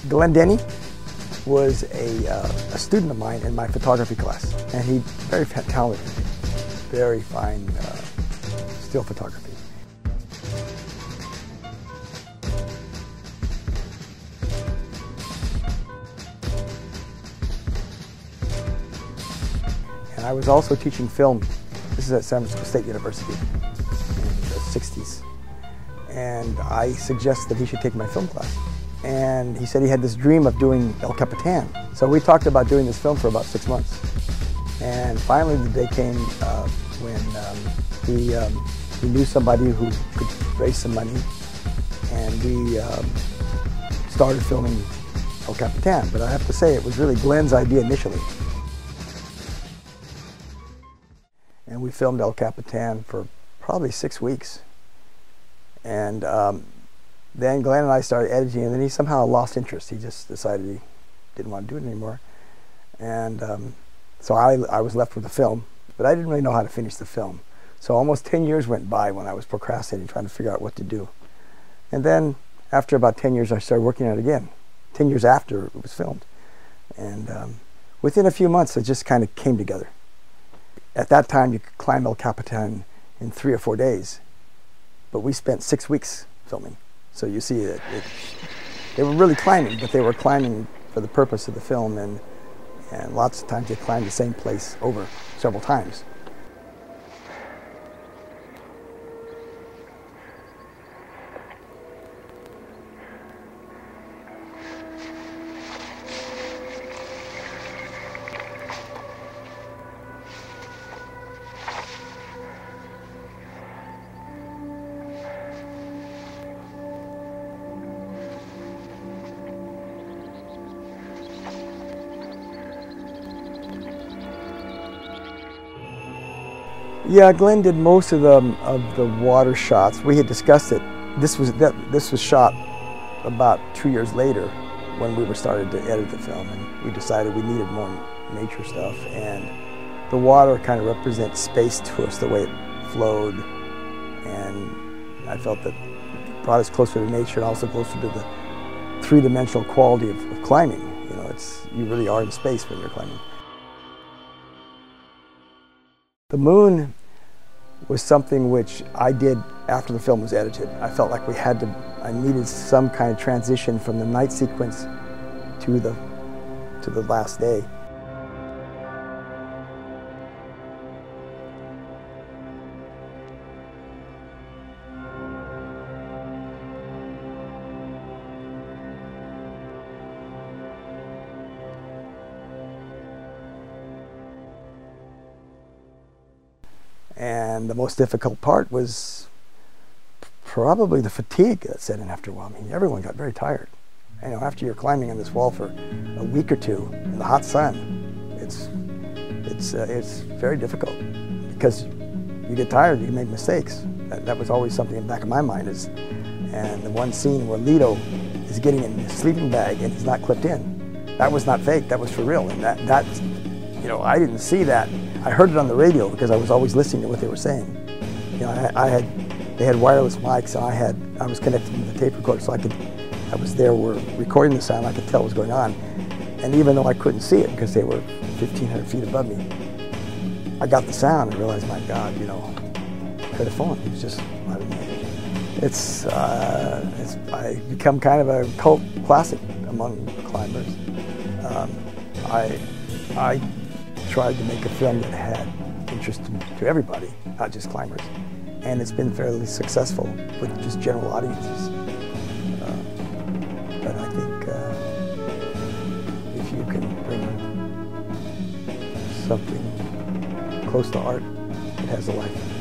Glenn Denny was a student of mine in my photography class, and he very talented, very fine still photography. And I was also teaching film. This is at San Francisco State University in the 60s. And I suggested that he should take my film class. And he said he had this dream of doing El Capitan. So we talked about doing this film for about 6 months. And finally the day came when he knew somebody who could raise some money. And we started filming El Capitan. But I have to say, it was really Glenn's idea initially. And we filmed El Capitan for probably 6 weeks. And then Glenn and I started editing, and then he somehow lost interest. He just decided he didn't want to do it anymore. And so I was left with the film, but I didn't really know how to finish the film. So almost 10 years went by when I was procrastinating, trying to figure out what to do. And then after about 10 years, I started working on it again, 10 years after it was filmed. And within a few months, it just kind of came together. At that time, you could climb El Capitan in 3 or 4 days. But we spent 6 weeks filming. So you see, they were really climbing, but they were climbing for the purpose of the film, and lots of times they climbed the same place over several times. Yeah, Glenn did most of the water shots. We had discussed it. This was shot about 2 years later when we were starting to edit the film, and we decided we needed more nature stuff. And the water kind of represents space to us, the way it flowed, and I felt that it brought us closer to nature and also closer to the three-dimensional quality of climbing. You know, you really are in space when you're climbing. The moon was something which I did after the film was edited. I felt like I needed some kind of transition from the night sequence to the last day. And the most difficult part was probably the fatigue that set in after a while. I mean, everyone got very tired. You know, after you're climbing on this wall for a week or two in the hot sun, it's very difficult because you get tired, you make mistakes. That was always something in the back of my mind. And the one scene where Lito is getting in his sleeping bag and he's not clipped in, that was not fake. That was for real. And that you know, I didn't see that. I heard it on the radio because I was always listening to what they were saying. You know, they had wireless mics, and I was connected to the tape recorder, so I was there, we're recording the sound, I could tell what was going on. And even though I couldn't see it because they were 1,500 feet above me, I got the sound and realized, my God, you know, I could have fallen. It was just, I mean, I've become kind of a cult classic among climbers. I tried to make a film that had interest to everybody, not just climbers. And it's been fairly successful with just general audiences. But I think if you can bring something close to art, it has a life.